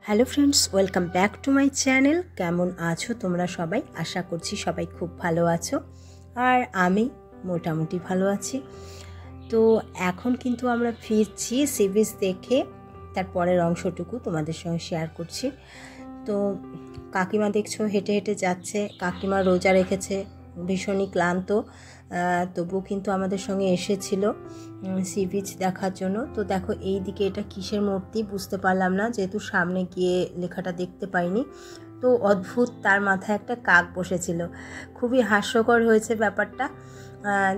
Hello friends, welcome back to my channel. কেমন আছো তোমরা সবাই? আশা করছি সবাই খুব ভালো আছো, আর আমি মোটামুটি ভালো আছি। তো এখন কিন্তু আমরা ফিরছি সি বিচ দেখে, তারপরের অংশটুকু তোমাদের সঙ্গে শেয়ার করছি। তো কাকিমা দেখছো হেঁটে হেঁটে যাচ্ছে। কাকিমা রোজা রেখেছে, ভীষণই ক্লান্ত, তবুও কিন্তু আমাদের সঙ্গে এসেছিল সি বিচ দেখার জন্য। তো দেখো এই দিকে এটা কিসের মূর্তি বুঝতে পারলাম না, যেহেতু সামনে গিয়ে লেখাটা দেখতে পাইনি। তো অদ্ভুত, তার মাথায় একটা কাক বসেছিল। খুবই হাস্যকর হয়েছে ব্যাপারটা,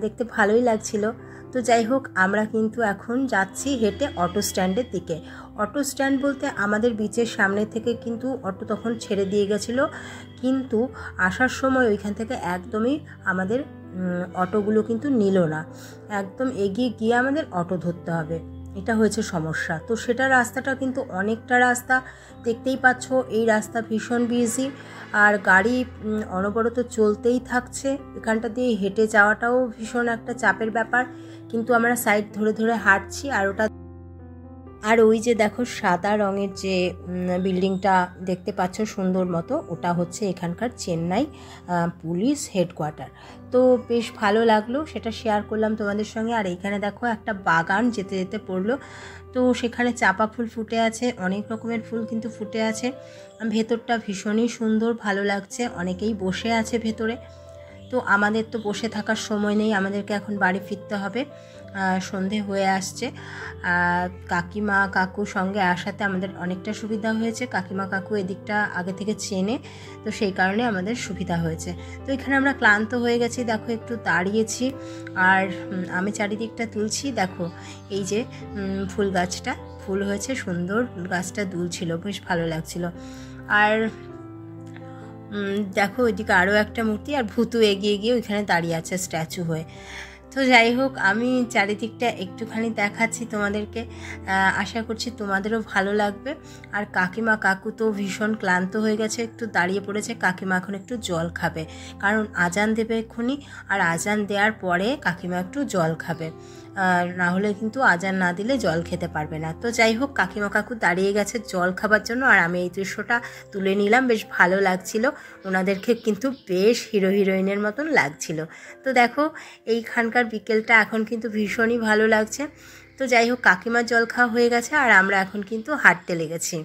দেখতে ভালোই লাগছিল। তো যাই হোক, আমরা কিন্তু এখন যাচ্ছি হেঁটে অটো স্ট্যান্ডের দিকে। অটো স্ট্যান্ড বলতে আমাদের বিচের সামনে থেকে কিন্তু অটো তখন ছেড়ে দিয়ে গেছিলো, কিন্তু আসার সময় ওইখান থেকে একদমই আমাদের অটোগুলো কিন্তু নিল না। একদম এগিয়ে গিয়ে আমাদের অটো ধরতে হবে, এটা হয়েছে সমস্যা। তো সেটা রাস্তাটা কিন্তু অনেকটা রাস্তা, দেখতেই পাচ্ছ এই রাস্তা ভীষণ বিজি, আর গাড়ি অনবরত চলতেই থাকছে। এখানটা দিয়ে হেঁটে যাওয়াটাও ভীষণ একটা চাপের ব্যাপার, কিন্তু আমরা সাইড ধরে ধরে হাঁটছি। আর ওই যে দেখো সাদা রঙের যে বিল্ডিংটা দেখতে পাচ্ছ সুন্দর মতো, ওটা হচ্ছে এখানকার চেন্নাই পুলিশ হেডকোয়ার্টার। তো বেশ ভালো লাগলো, সেটা শেয়ার করলাম তোমাদের সঙ্গে। আর এইখানে দেখো একটা বাগান যেতে যেতে পড়লো, তো সেখানে চাপা ফুল ফুটে আছে, অনেক রকমের ফুল কিন্তু ফুটে আছে। ভেতরটা ভীষণই সুন্দর, ভালো লাগছে। অনেকেই বসে আছে ভেতরে। তো আমাদের তো বসে থাকার সময় নেই, আমাদেরকে এখন বাড়ি ফিরতে হবে, সন্ধে হয়ে আসছে। কাকিমা কাকু সঙ্গে আসাতে আমাদের অনেকটা সুবিধা হয়েছে। কাকিমা কাকু এদিকটা আগে থেকে চেনে, তো সেই কারণে আমাদের সুবিধা হয়েছে। তো এখানে আমরা ক্লান্ত হয়ে গেছি, দেখো একটু দাঁড়িয়েছি, আর আমি চারিদিকটা তুলছি। দেখো এই যে ফুল গাছটা, ফুল হয়েছে সুন্দর, গাছটা দুলছিল, বেশ ভালো লাগছিল। আর দেখো ওইদিকে আরও একটা মূর্তি, আর ভূতু এগিয়ে গিয়ে ওইখানে দাঁড়িয়ে আছে স্ট্যাচু হয়ে। তো যাই হোক, আমি চারিদিকটা একটুখানি দেখাচ্ছি তোমাদেরকে, আশা করছি তোমাদেরও ভালো লাগবে। আর কাকিমা কাকু তো ভীষণ ক্লান্ত হয়ে গেছে, একটু দাঁড়িয়ে পড়েছে। কাকিমা এখন একটু জল খাবে, কারণ আজান দেবে এক্ষুনি, আর আজান দেওয়ার পরে কাকিমা একটু জল খাবে, না হলে কিন্তু আজান না দিলে জল খেতে পারবে না। তো যাই হোক, কাকিমা কাকু দাঁড়িয়ে গেছে জল খাবার জন্য, আর আমি এই দৃশ্যটা তুলে নিলাম, বেশ ভালো লাগছিল। ওনাদেরকে কিন্তু বেশ হিরো হিরোইনের মতন লাগছিল। তো দেখো এইখানকার বিকেলটা এখন কিন্তু ভীষণই ভালো লাগছে। তো যাই হোক, কাকিমার জল খাওয়া হয়ে গেছে, আর আমরা এখন কিন্তু হাঁটতে লেগেছি।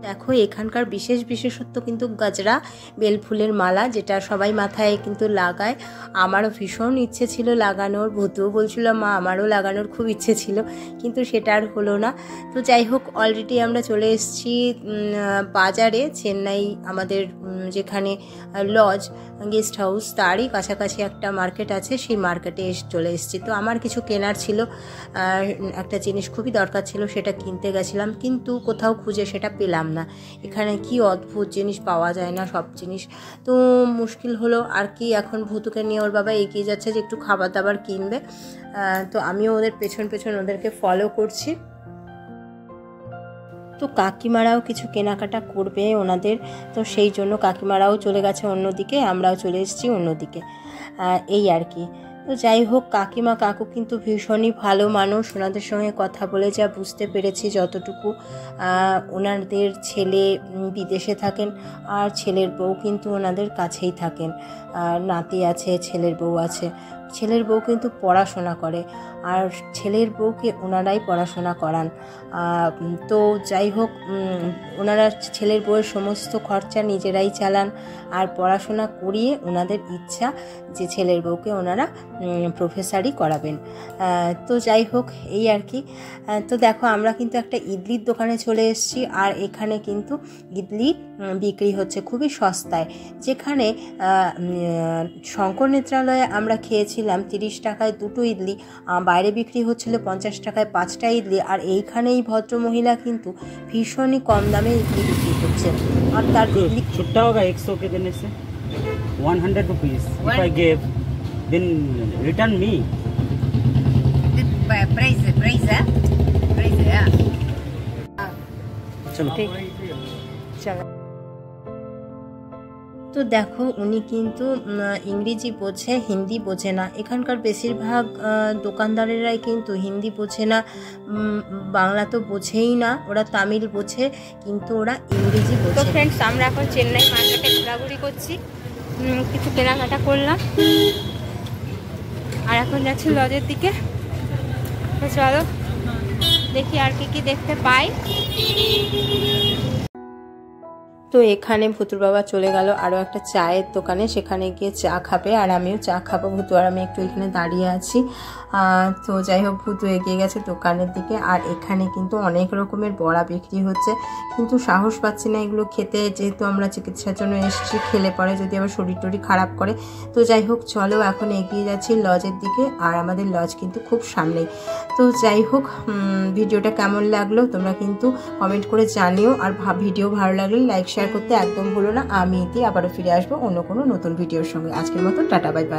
দেখো এখানকার বিশেষ বিশেষত্ব কিন্তু গজরা, বেলফুলের মালা, যেটা সবাই মাথায় কিন্তু লাগায়। আমারও ভীষণ ইচ্ছে ছিল লাগানোর, ভূতুও বলছিল মা আমারও লাগানোর খুব ইচ্ছে ছিল, কিন্তু সেটা আর হলো না। তো যাই হোক, অলরেডি আমরা চলে এসেছি বাজারে। চেন্নাই আমাদের যেখানে লজ গেস্ট হাউস, তারই কাছাকাছি একটা মার্কেট আছে, সেই মার্কেটে চলে এসেছি। তো আমার কিছু কেনার ছিল, একটা জিনিস খুবই দরকার ছিল, সেটা কিনতে গেছিলাম, কিন্তু কোথাও খুঁজে সেটা পেলাম না। এখানে কি অদ্ভুত জিনিস পাওয়া যায় না, সব জিনিস। তো মুশকিল হলো আর কি। এখন ভূতুকে নিয়ে ওর বাবা এগিয়ে যাচ্ছে যে একটু খাবার দাবার কিনবে, তো আমিও ওদের পেছন পেছন ওদেরকে ফলো করছি। তো কাকিমারাও কিছু কেনাকাটা করবে ওনাদের, তো সেই জন্য কাকিমারাও চলে গেছে অন্যদিকে, আমরাও চলে এসেছি অন্যদিকে, এই আর কি। তো যাই হোক, কাকিমা কাকু কিন্তু ভীষণই ভালো মানুষ। ওনাদের সঙ্গে কথা বলে যা বুঝতে পেরেছি যতটুকু, ওনাদের ছেলে বিদেশে থাকেন, আর ছেলের বউ কিন্তু ওনাদের কাছেই থাকেন। নাতি আছে, ছেলের বউ আছে। ছেলের বউ কিন্তু পড়াশোনা করে, আর ছেলের বউকে ওনারাই পড়াশোনা করান। তো যাই হোক, ওনারা ছেলের বউয়ের সমস্ত খরচা নিজেরাই চালান, আর পড়াশোনা করিয়ে ওনাদের ইচ্ছা যে ছেলের বউকে ওনারা প্রফেসরই করাবেন। তো যাই হোক, এই আর কি। তো দেখো আমরা কিন্তু একটা ইডলির দোকানে চলে এসেছি, আর এখানে কিন্তু ইডলি বিক্রি হচ্ছে খুবই সস্তায়। যেখানে শঙ্কর নেত্রালয়ে আমরা খেয়েছিলাম 30 টাকায় 2টো ইডলি, বাইরে বিক্রি হচ্ছিল 50 টাকায় 5টা ইডলি, আর এইখানে এই ভদ্রমহিলা কিন্তু ভীষণই কম দামে ইডলি বিক্রি করছে। আর তার ইডলি छुट्टा होगा 100 के देने से 100 rupees if I gave then return me price चलो ঠিক চলো। তো দেখো উনি কিন্তু ইংরেজি বোঝে, হিন্দি বোঝে না। এখানকার বেশিরভাগ দোকানদারেরাই কিন্তু হিন্দি বোঝে না, বাংলা তো বোঝেই না, ওরা তামিল বোঝে, কিন্তু ওরা ইংরেজি বোঝে। তো ফ্রেন্ডস, আমরা এখন চেন্নাই মার্কেটে ঘোরাঘুরি করছি, কিছু কেনাকাটা করলাম, আর এখন যাচ্ছি লজের দিকে। তো চলো দেখি আর কি দেখতে পাই। তো এখানে ভুতুর বাবা চলে গেল আরও একটা চায়ের দোকানে, সেখানে গিয়ে চা খাবে, আর আমিও চা খাবো। ভুতু আর আমি একটু এখানে দাঁড়িয়ে আছি। তো যাই হোক, ভুতু এগিয়ে গেছে দোকানের দিকে। আর এখানে কিন্তু অনেক রকমের বড়া বিক্রি হচ্ছে, কিন্তু সাহস পাচ্ছি না এগুলো খেতে, যেহেতু আমরা চিকিৎসার জন্য এসেছি, খেলে পরে যদি আবার শরীর টরীর খারাপ করে। তো যাই হোক, চলো এখন এগিয়ে যাচ্ছি লজের দিকে, আর আমাদের লজ কিন্তু খুব সামনেই। তো যাই হোক, ভিডিওটা কেমন লাগলো তোমরা কিন্তু কমেন্ট করে জানিও, আর ভিডিও ভালো লাগলে লাইক শেয়ার করতে একদম ভুলো না। আমি আবারও ফিরে আসবো অন্য কোনো নতুন ভিডিওর সঙ্গে। আজকের মতো টাটা, বাই বাই।